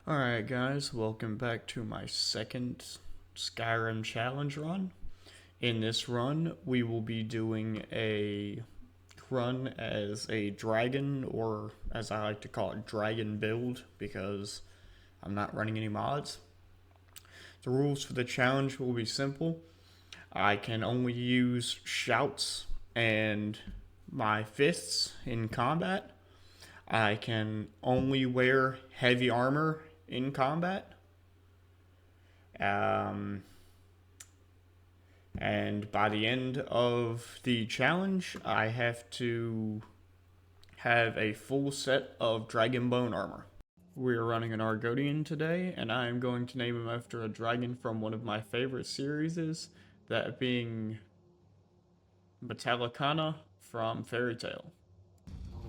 Alright guys, welcome back to my second Skyrim challenge run. In this run, we will be doing a run as a dragon, or as I like to call it, dragon build, because I'm not running any mods. The rules for the challenge will be simple. I can only use shouts and my fists in combat. I can only wear heavy armor in combat. Um, and by the end of the challenge, I have to have a full set of dragon bone armor. We're running an Argonian today, and I am going to name him after a dragon from one of my favorite series, that being Metallicana from Fairy Tail.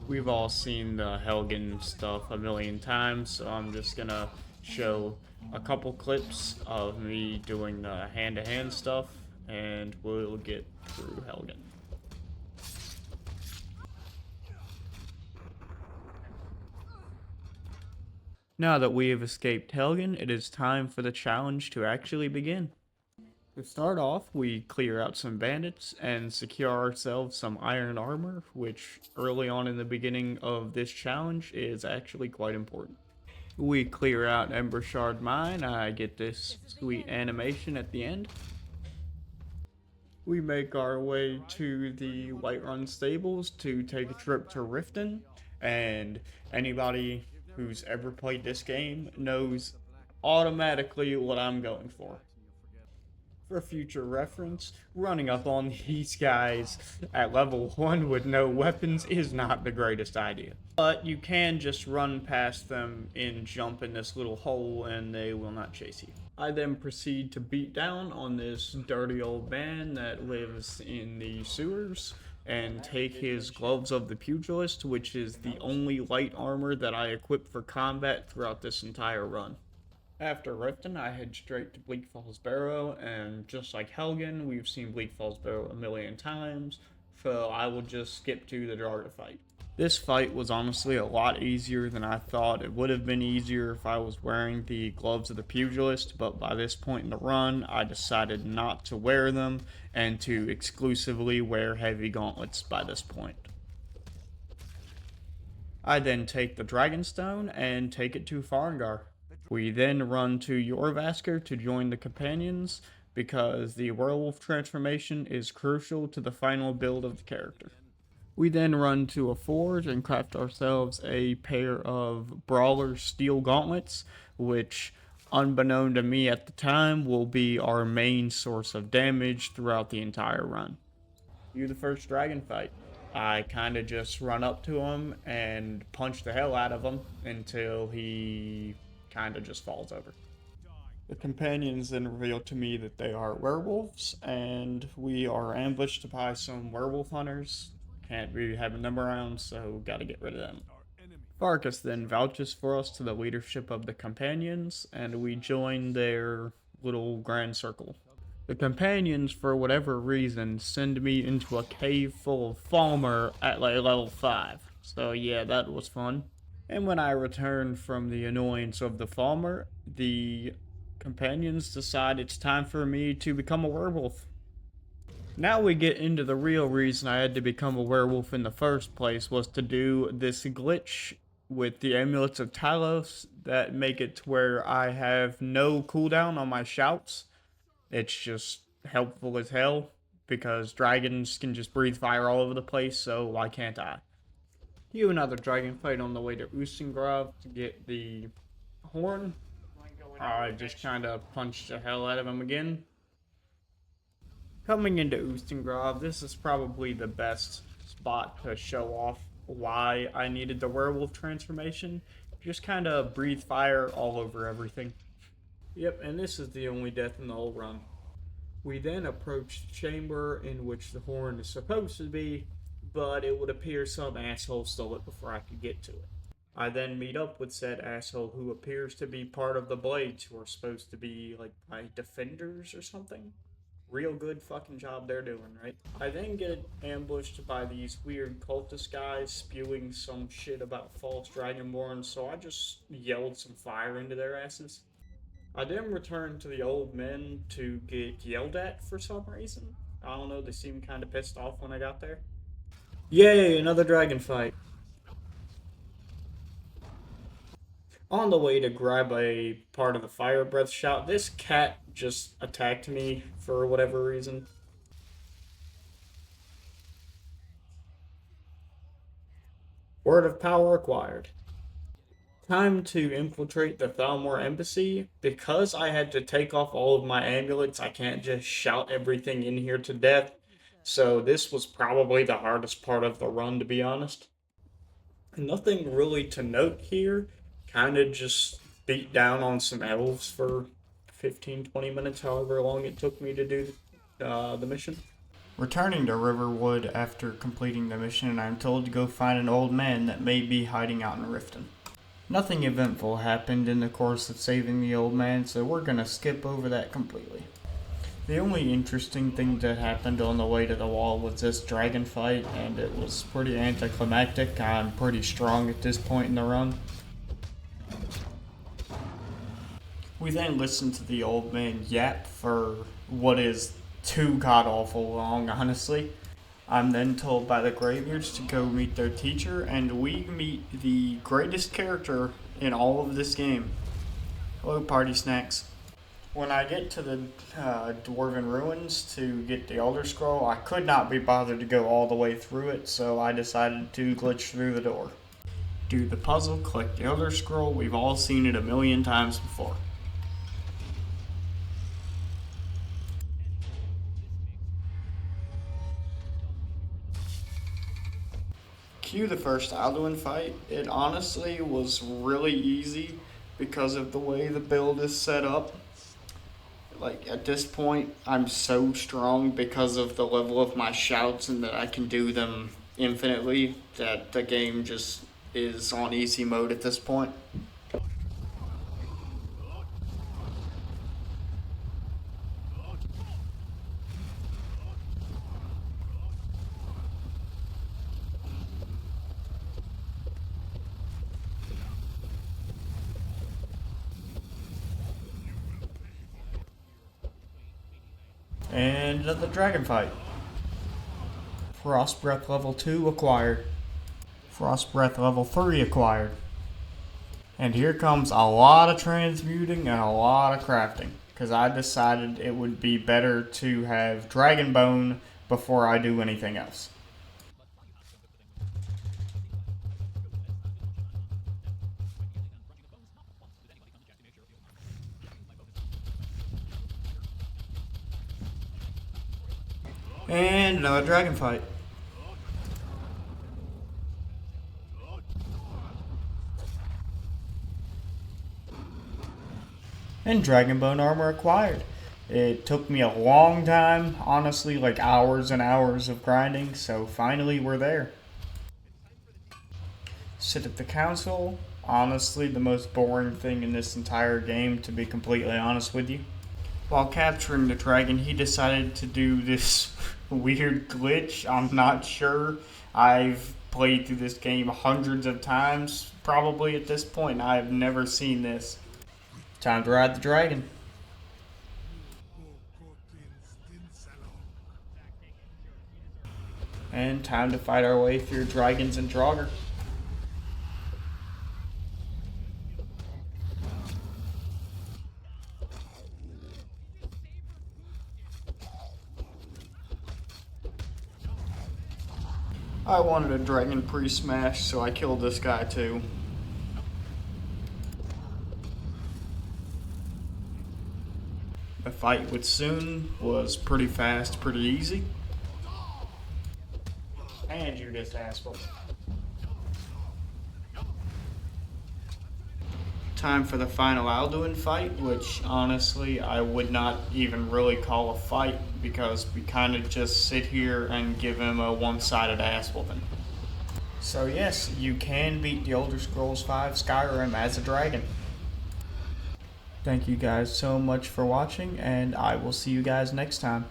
We've all seen the Helgen stuff a million times, so I'm just gonna show a couple clips of me doing the hand-to-hand stuff, and we'll get through Helgen. Now that we have escaped Helgen, it is time for the challenge to actually begin. To start off, we clear out some bandits and secure ourselves some iron armor, which early on in the beginning of this challenge is actually quite important. We clear out Ember Shard Mine. I get this sweet animation at the end. We make our way to the Whiterun stables to take a trip to Riften, and anybody who's ever played this game knows automatically what I'm going for. For future reference, running up on these guys at level 1 with no weapons is not the greatest idea. But you can just run past them and jump in this little hole and they will not chase you. I then proceed to beat down on this dirty old man that lives in the sewers and take his Gloves of the Pugilist, which is the only light armor that I equip for combat throughout this entire run. After Riften, I head straight to Bleak Falls Barrow, and just like Helgen, we've seen Bleak Falls Barrow a million times, so I will just skip to the Draga fight. This fight was honestly a lot easier than I thought. It would have been easier if I was wearing the Gloves of the Pugilist, but by this point in the run, I decided not to wear them and to exclusively wear heavy gauntlets by this point. I then take the Dragonstone and take it to Farengar. We then run to Jorvaskr to join the companions, because the werewolf transformation is crucial to the final build of the character. We then run to a forge and craft ourselves a pair of Brawler Steel Gauntlets, which, unbeknown to me at the time, will be our main source of damage throughout the entire run. The first dragon fight. I kind of just run up to him and punch the hell out of him until he kind of just falls over. The companions then reveal to me that they are werewolves, and we are ambushed by some werewolf hunters. Can't be having them around, so gotta get rid of them. Farkas then vouches for us to the leadership of the companions, and we join their little grand circle. The companions, for whatever reason, send me into a cave full of Falmer at like level 5. So yeah, that was fun. And when I return from the annoyance of the Falmer, the companions decide it's time for me to become a werewolf. Now we get into the real reason I had to become a werewolf in the first place, was to do this glitch with the Amulets of Talos that make it to where I have no cooldown on my shouts. It's just helpful as hell, because dragons can just breathe fire all over the place, so why can't I? Do another dragon fight on the way to Ustengrav to get the horn. I just kind of punched the hell out of him again. Coming into Ustengrav, this is probably the best spot to show off why I needed the werewolf transformation. Just kind of breathe fire all over everything. Yep, and this is the only death in the whole run. We then approach the chamber in which the horn is supposed to be, but it would appear some asshole stole it before I could get to it. I then meet up with said asshole, who appears to be part of the Blades, who are supposed to be like my defenders or something. Real good fucking job they're doing, right? I then get ambushed by these weird cultist guys spewing some shit about false dragonborn, so I just yelled some fire into their asses. I then returned to the old men to get yelled at for some reason. I don't know, they seemed kind of pissed off when I got there. Yay, another dragon fight. On the way to grab a part of the fire breath shout, this cat just attacked me for whatever reason. Word of power acquired. Time to infiltrate the Thalmor embassy. Because I had to take off all of my amulets, I can't just shout everything in here to death. So this was probably the hardest part of the run, to be honest. Nothing really to note here. Kind of just beat down on some elves for 15-20 minutes, however long it took me to do the mission. Returning to Riverwood after completing the mission, I'm told to go find an old man that may be hiding out in Riften. Nothing eventful happened in the course of saving the old man, so we're gonna skip over that completely. The only interesting thing that happened on the way to the wall was this dragon fight, and it was pretty anticlimactic. I'm pretty strong at this point in the run. We then listened to the old man yap for what is too god-awful long, honestly. I'm then told by the Greybeards to go meet their teacher, and we meet the greatest character in all of this game. Hello, party snacks. When I get to the Dwarven Ruins to get the Elder Scroll, I could not be bothered to go all the way through it, so I decided to glitch through the door. Do the puzzle, collect the Elder Scroll, we've all seen it a million times before. Cue the first Alduin fight. It honestly was really easy because of the way the build is set up. Like, at this point, I'm so strong because of the level of my shouts and that I can do them infinitely that the game just is on easy mode at this point. And another dragon fight. Frost Breath level 2 acquired. Frost Breath level 3 acquired. And here comes a lot of transmuting and a lot of crafting, because I decided it would be better to have Dragon Bone before I do anything else. And another dragon fight. And Dragon Bone armor acquired. It took me a long time, honestly, like hours and hours of grinding, so finally we're there. Sit at the council. Honestly, the most boring thing in this entire game, to be completely honest with you. While capturing the dragon, he decided to do this weird glitch. I'm not sure. I've played through this game hundreds of times, probably at this point. I've never seen this. Time to ride the dragon. And time to fight our way through dragons and Draugr. I wanted a dragon pre-smash, so I killed this guy too. The fight with Soon was pretty fast, pretty easy. And you just asshole. Time for the final Alduin fight, which honestly I would not even really call a fight because we kind of just sit here and give him a one-sided ass whooping. So yes, you can beat the Elder Scrolls V Skyrim as a dragon. Thank you guys so much for watching, and I will see you guys next time.